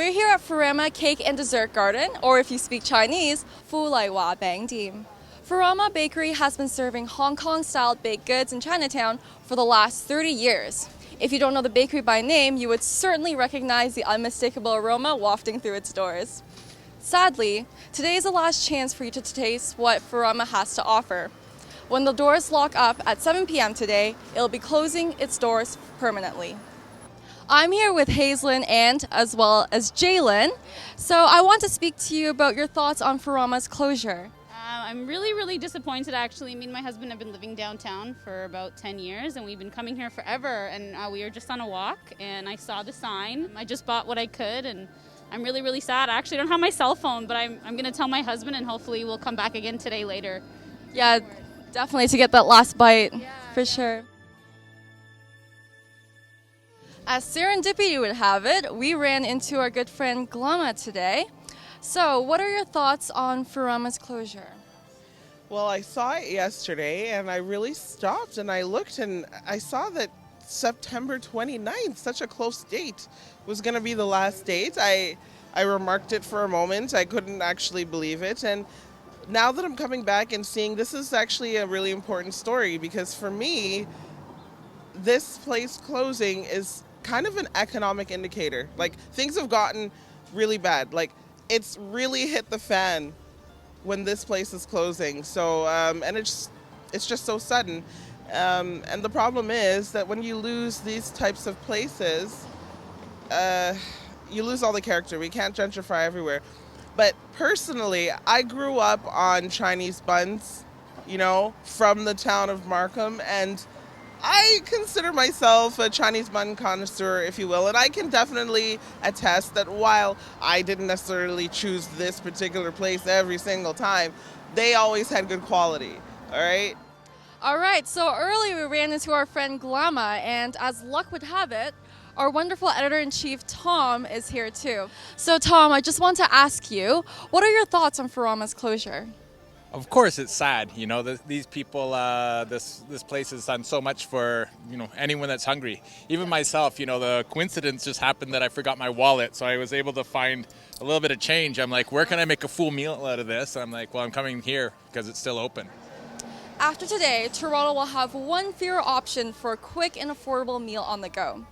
We're here at Furama Cake and Dessert Garden, or if you speak Chinese, 富麗華餅店. Furama Bakery has been serving Hong Kong-style baked goods in Chinatown for the last 30 years. If you don't know the bakery by name, you would certainly recognize the unmistakable aroma wafting through its doors. Sadly, today is the last chance for you to taste what Ferrama has to offer. When the doors lock up at 7 p.m. today, it'll be closing its doors permanently. I'm here with Hazelyn and as well as Jalen. So I want to speak to you about your thoughts on Ferrama's closure. I'm really disappointed actually. Me and my husband have been living downtown for about 10 years and we've been coming here forever, and we were just on a walk and I saw the sign. I just bought what I could and I'm really sad. I actually don't have my cell phone, but I'm going to tell my husband and hopefully we'll come back again today later. Yeah, definitely to get that last bite, for sure. As serendipity would have it, we ran into our good friend Glama today. So, what are your thoughts on Ferrama's closure? Well, I saw it yesterday and I really stopped and I looked and I saw that September 29th, such a close date, was going to be the last date. I remarked it for a moment. I couldn't actually believe it. And now that I'm coming back and seeing, this is actually a really important story, because for me, this place closing is kind of an economic indicator. Like, things have gotten really bad. Like, it's really hit the fan when this place is closing. So, and it's just so sudden. And the problem is that when you lose these types of places, you lose all the character. We can't gentrify everywhere. But personally, I grew up on Chinese buns, you know, from the town of Markham, and I consider myself a Chinese bun connoisseur, if you will, and I can definitely attest that while I didn't necessarily choose this particular place every single time, they always had good quality, all right? All right, so earlier we ran into our friend Glama, and as luck would have it, our wonderful editor-in-chief Tom is here too. So Tom, I just want to ask you, what are your thoughts on Ferrama's closure? Of course, it's sad. You know, these people, this place has done so much for, you know, anyone that's hungry. Even myself, you know, the coincidence just happened that I forgot my wallet, so I was able to find a little bit of change. I'm like, where can I make a full meal out of this? I'm like, well, I'm coming here because it's still open. After today, Toronto will have one fewer option for a quick and affordable meal on the go.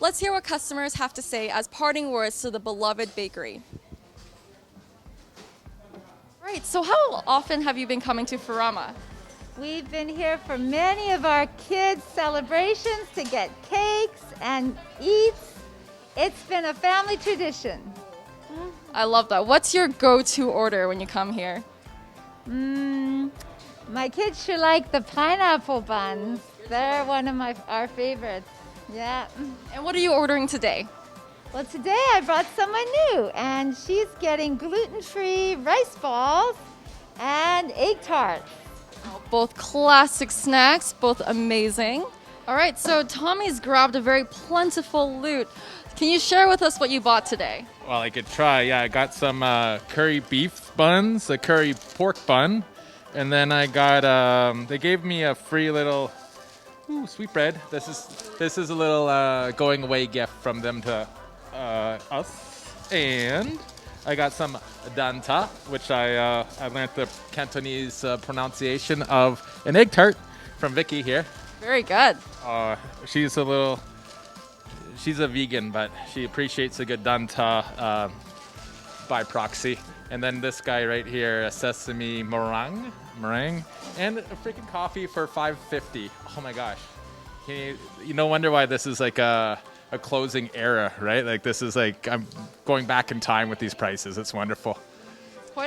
Let's hear what customers have to say as parting words to the beloved bakery. Right, so how often have you been coming to Ferrama? We've been here for many of our kids' celebrations to get cakes and eats. It's been a family tradition. I love that. What's your go-to order when you come here? My kids sure like the pineapple buns. They're one of our favorites. Yeah. And what are you ordering today? Well, today I brought someone new, and she's getting gluten-free rice balls and egg tarts. Both classic snacks, both amazing. All right, so Tommy's grabbed a very plentiful loot. Can you share with us what you bought today? Well, I could try. Yeah, I got some curry beef buns, a curry pork bun, and then I got, they gave me a free little sweetbread. This is a little going away gift from them to us. And I got some danta, which I learned the Cantonese pronunciation of an egg tart from Vicky here. Very good. She's a vegan, but she appreciates a good danta by proxy. And then this guy right here, a sesame meringue, and a freaking coffee for $5.50. Oh my gosh. You no wonder why this is like a closing era, right? Like, this is like, I'm going back in time with these prices. It's wonderful.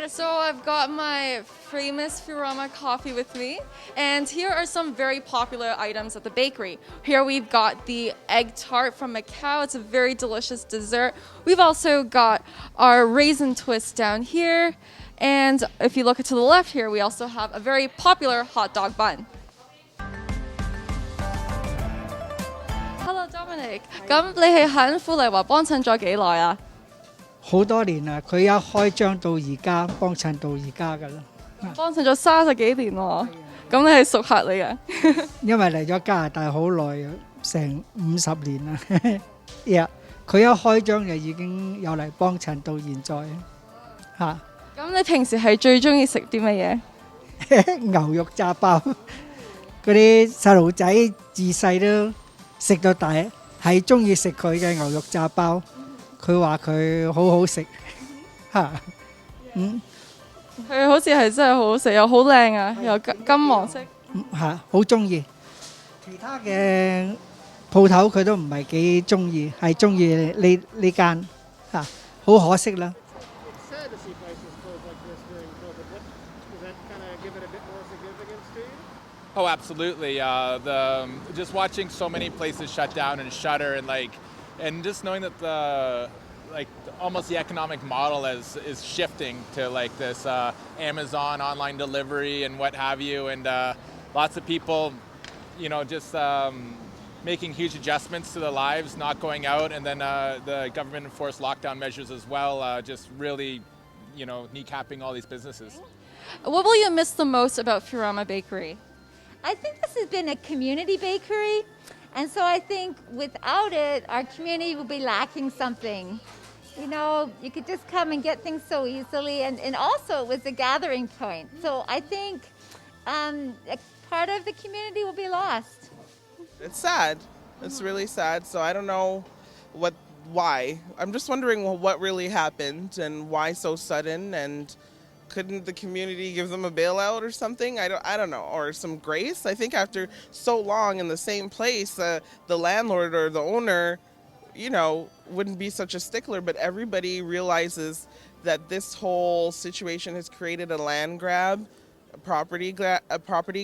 So I've got my famous Furama coffee with me, and here are some very popular items at the bakery. Here we've got the egg tart from Macau. It's a very delicious dessert. We've also got our raisin twist down here, and if you look to the left here, we also have a very popular hot dog bun. Hello Dominic， 咁你係喺富麗華幫襯咗幾耐啊？好多年啦，佢一開張到而家，幫襯到而家㗎啦。幫襯咗30幾年喎，咁你係熟客嚟嘅？因為嚟咗加拿大好耐，成50年啦。Yeah，佢一開張就已經有嚟幫襯到現在嚇。咁你平時係最中意食啲乜嘢？牛肉炸包，嗰啲細路仔自細都食到大，係中意食佢嘅牛肉炸包。佢話佢好好食嚇，佢好似係真係好好食，又好靚啊，又金黃色。嚇，好中意。其他嘅鋪頭佢都唔係幾中意，係中意呢間嚇，好可惜啦。It's sad to see places close like this during COVID. Does that kind of give it a bit more significance to you? Oh, absolutely. Just watching so many places shut down and shutter, and just knowing that almost the economic model is shifting to like this Amazon online delivery and what have you, and lots of people, just making huge adjustments to their lives, not going out, and then the government enforced lockdown measures as well, just really, kneecapping all these businesses. What will you miss the most about Furama Bakery? I think this has been a community bakery, and so I think without it, our community will be lacking something. You could just come and get things so easily, and also it was a gathering point. So I think a part of the community will be lost. It's sad. It's really sad. So I don't know why. I'm just wondering what really happened and why so sudden, and couldn't the community give them a bailout or something? I don't know, or some grace. I think after so long in the same place, the landlord or the owner, wouldn't be such a stickler, but everybody realizes that this whole situation has created a land grab, a property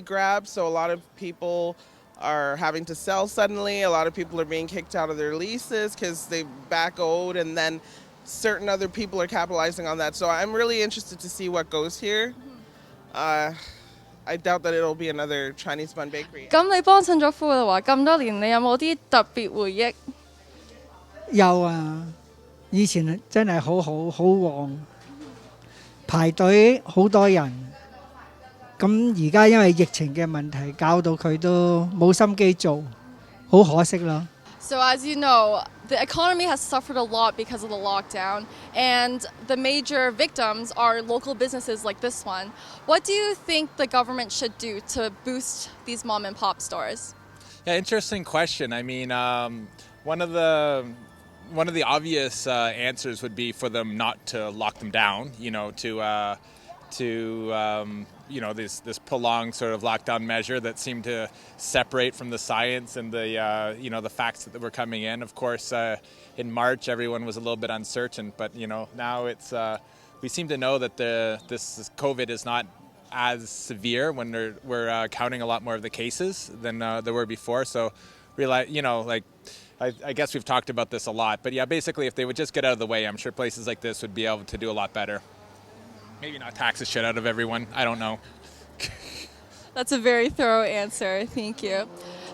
grab. So a lot of people are having to sell suddenly. A lot of people are being kicked out of their leases because they back owed, and then certain other people are capitalizing on that. So I'm really interested to see what goes here. I doubt that it'll be another Chinese bun bakery. 咁你幫襯咗夫嘅話，咁多年你有冇啲特別回憶？有啊，以前真係好旺，排隊好多人。咁而家因為疫情嘅問題，搞到佢都冇心機做，好可惜咯。So as you know, the economy has suffered a lot because of the lockdown, and the major victims are local businesses like this one. What do you think the government should do to boost these mom and pop stores? Yeah, interesting question. I mean, one of the obvious answers would be for them not to lock them down, this prolonged sort of lockdown measure that seemed to separate from the science and the facts that were coming in. Of course, in March, everyone was a little bit uncertain, but now it's we seem to know that this COVID is not as severe when we're counting a lot more of the cases than there were before. So, I guess we've talked about this a lot, but yeah, basically, if they would just get out of the way, I'm sure places like this would be able to do a lot better. Maybe not tax the shit out of everyone. I don't know. That's a very thorough answer. Thank you.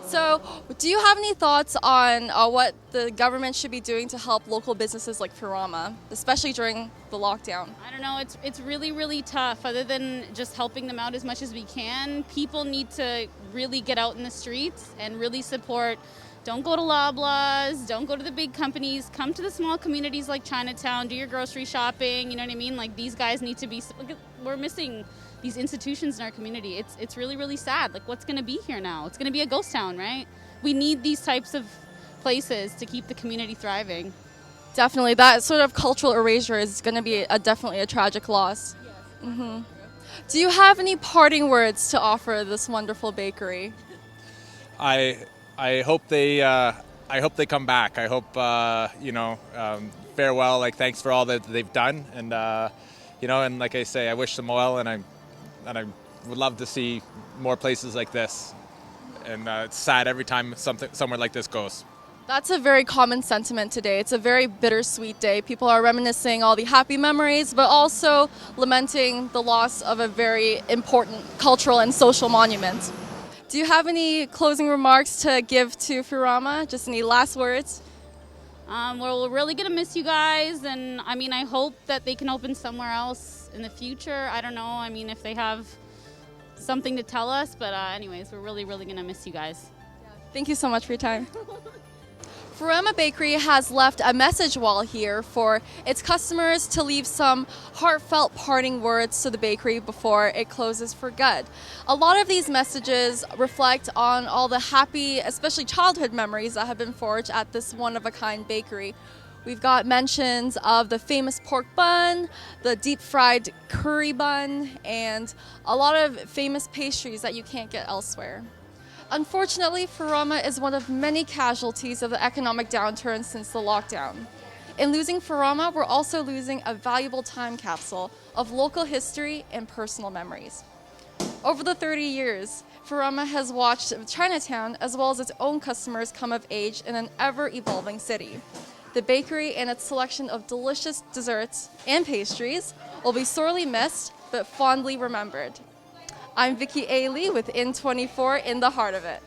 So, do you have any thoughts on what the government should be doing to help local businesses like Ferrama, especially during the lockdown? I don't know, it's really, really tough. Other than just helping them out as much as we can, people need to really get out in the streets and really support. Don't go to Loblaws, don't go to the big companies, come to the small communities like Chinatown, do your grocery shopping, you know what I mean? Like, these guys need to be, we're missing these institutions in our community. It's really, really sad. Like, what's going to be here now? It's going to be a ghost town, right? We need these types of places to keep the community thriving. Definitely, that sort of cultural erasure is going to be definitely a tragic loss. Yes. Do you have any parting words to offer this wonderful bakery? I hope they come back. I hope farewell. Like, thanks for all that they've done, and and like I say, I wish them well, and I would love to see more places like this. And it's sad every time somewhere like this goes. That's a very common sentiment today. It's a very bittersweet day. People are reminiscing all the happy memories, but also lamenting the loss of a very important cultural and social monument. Do you have any closing remarks to give to Furama? Just any last words? We're really going to miss you guys, and I mean, I hope that they can open somewhere else in the future. I don't know, I mean, if they have something to tell us, but anyways, we're really, really going to miss you guys. Thank you so much for your time. Furama Bakery has left a message wall here for its customers to leave some heartfelt parting words to the bakery before it closes for good. A lot of these messages reflect on all the happy, especially childhood memories that have been forged at this one-of-a-kind bakery. We've got mentions of the famous pork bun, the deep-fried curry bun, and a lot of famous pastries that you can't get elsewhere. Unfortunately, Ferrama is one of many casualties of the economic downturn since the lockdown. In losing Ferrama, we're also losing a valuable time capsule of local history and personal memories. Over the 30 years, Ferrama has watched Chinatown as well as its own customers come of age in an ever-evolving city. The bakery and its selection of delicious desserts and pastries will be sorely missed, but fondly remembered. I'm Vicky A. Lee with In24 in the heart of it.